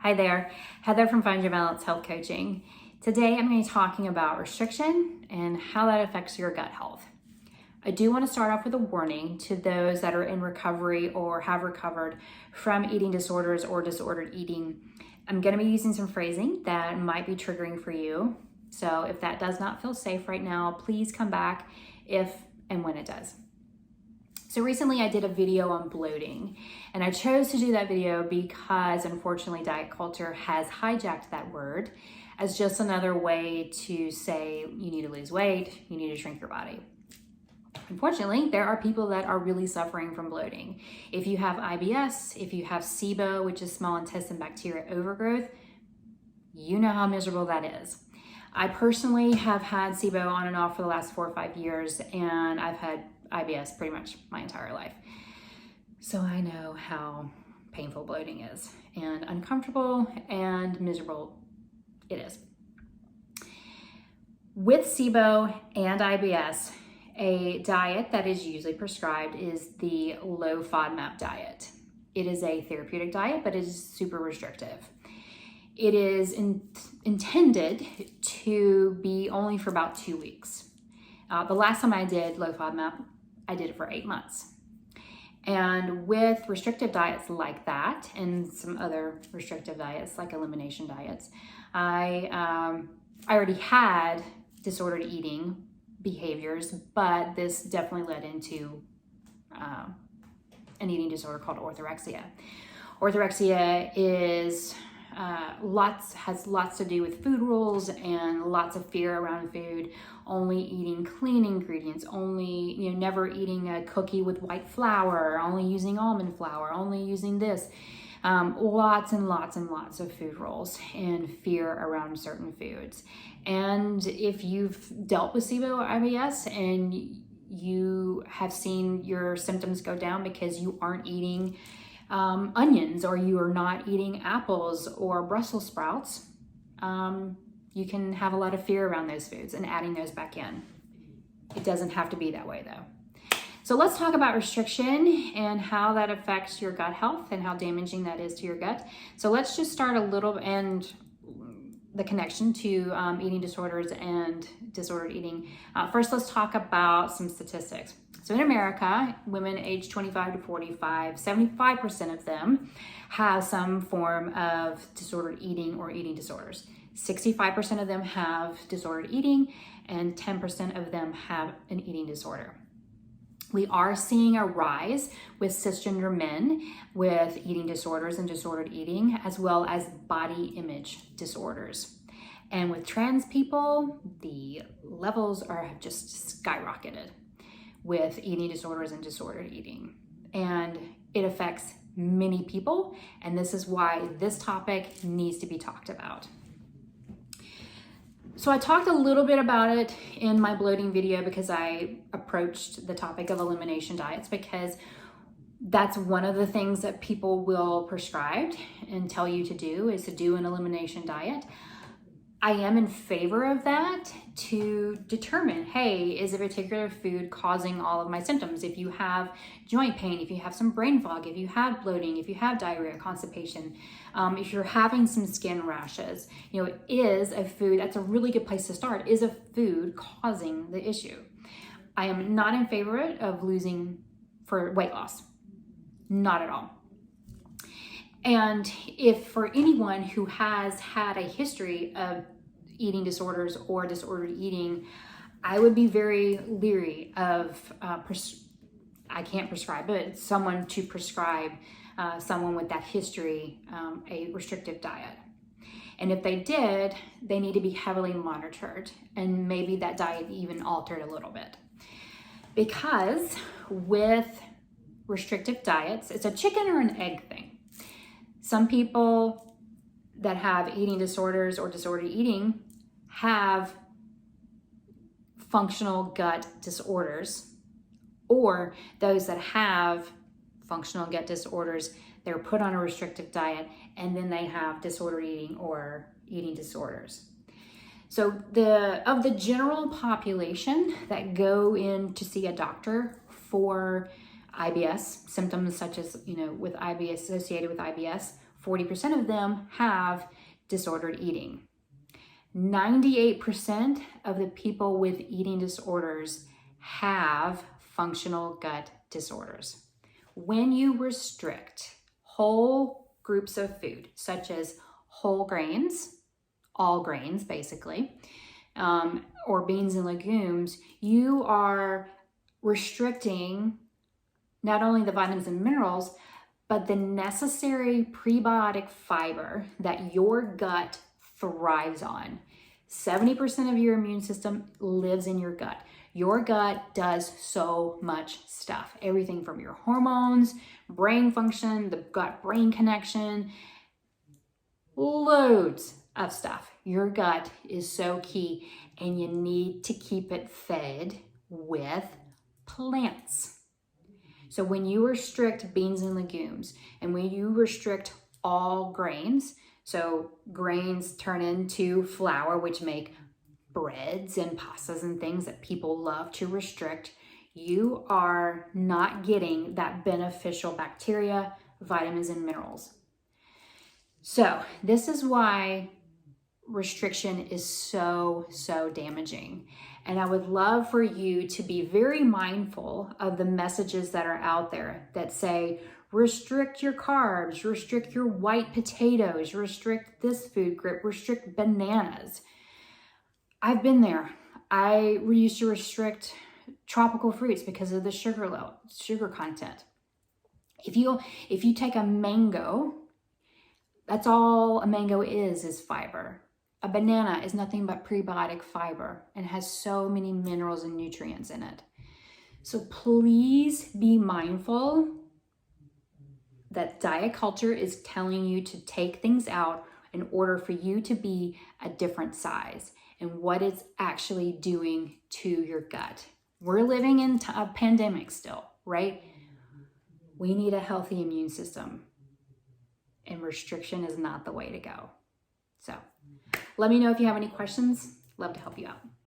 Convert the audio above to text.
Hi there, Heather from Find Your Balance Health Coaching. Today I'm going to be talking about restriction and how that affects your gut health. I do want to start off with a warning to those that are in recovery or have recovered from eating disorders or disordered eating. I'm going to be using some phrasing that might be triggering for you. So if that does not feel safe right now, please come back if and when it does. So recently I did a video on bloating, and I chose to do that video because unfortunately diet culture has hijacked that word as just another way to say you need to lose weight, you need to shrink your body. Unfortunately, there are people that are really suffering from bloating. If you have IBS, if you have SIBO, which is small intestine bacteria overgrowth, you know how miserable that is. I personally have had SIBO on and off for the last 4 or 5 years, and I've had IBS pretty much my entire life. So I know how painful bloating is, and uncomfortable and miserable it is. With SIBO and IBS, a diet that is usually prescribed is the low FODMAP diet. It is a therapeutic diet, but it is super restrictive. It is intended to be only for about 2 weeks. The last time I did low FODMAP, I did it for 8 months. And with restrictive diets like that and some other restrictive diets like elimination diets, I already had disordered eating behaviors, but this definitely led into an eating disorder called orthorexia. Orthorexia is has lots to do with food rules and lots of fear around food, only eating clean ingredients, only, never eating a cookie with white flour, only using almond flour, only using this. Lots and lots and lots of food rules and fear around certain foods. And if you've dealt with SIBO or IBS and you have seen your symptoms go down because you aren't eating onions, or you are not eating apples or Brussels sprouts, you can have a lot of fear around those foods and adding those back in. It doesn't have to be that way though. So let's talk about restriction and how that affects your gut health and how damaging that is to your gut. So let's just start a little, and the connection to eating disorders and disordered eating. First, let's talk about some statistics. So in America, women aged 25 to 45, 75% of them have some form of disordered eating or eating disorders. 65% of them have disordered eating, and 10% of them have an eating disorder. We are seeing a rise with cisgender men with eating disorders and disordered eating, as well as body image disorders. And with trans people, the levels have just skyrocketed with eating disorders and disordered eating. And it affects many people, and this is why this topic needs to be talked about. So I talked a little bit about it in my bloating video because I approached the topic of elimination diets, because that's one of the things that people will prescribe and tell you to do, is to do an elimination diet. I am in favor of that to determine, hey, is a particular food causing all of my symptoms? If you have joint pain, if you have some brain fog, if you have bloating, if you have diarrhea, constipation, if you're having some skin rashes, is a food, that's a really good place to start, is a food causing the issue. I am not in favor of losing for weight loss, not at all. And if for anyone who has had a history of eating disorders or disordered eating, I would be very leery of, I can't prescribe, but someone to prescribe someone with that history a restrictive diet. And if they did, they need to be heavily monitored, and maybe that diet even altered a little bit. Because with restrictive diets, it's a chicken or an egg thing. Some people that have eating disorders or disordered eating have functional gut disorders, or those that have functional gut disorders, they're put on a restrictive diet and then they have disordered eating or eating disorders. So of the general population that go in to see a doctor for IBS, symptoms such as, with IBS, associated with IBS, 40% of them have disordered eating. 98% of the people with eating disorders have functional gut disorders. When you restrict whole groups of food, such as whole grains, all grains basically, or beans and legumes, you are restricting not only the vitamins and minerals, but the necessary prebiotic fiber that your gut thrives on. 70% of your immune system lives in your gut. Your gut does so much stuff. Everything from your hormones, brain function, the gut-brain connection, loads of stuff. Your gut is so key, and you need to keep it fed with plants. So when you restrict beans and legumes, and when you restrict all grains, so grains turn into flour, which make breads and pastas and things that people love to restrict, you are not getting that beneficial bacteria, vitamins, and minerals. So this is why restriction is so damaging. And I would love for you to be very mindful of the messages that are out there that say, restrict your carbs, restrict your white potatoes, restrict this food group, restrict bananas. I've been there. I used to restrict tropical fruits because of the sugar content. If you take a mango, that's all a mango is fiber. A banana is nothing but prebiotic fiber and has so many minerals and nutrients in it. So please be mindful that diet culture is telling you to take things out in order for you to be a different size, and what it's actually doing to your gut. We're living in a pandemic still, right? We need a healthy immune system, and restriction is not the way to go. So let me know if you have any questions. Love to help you out.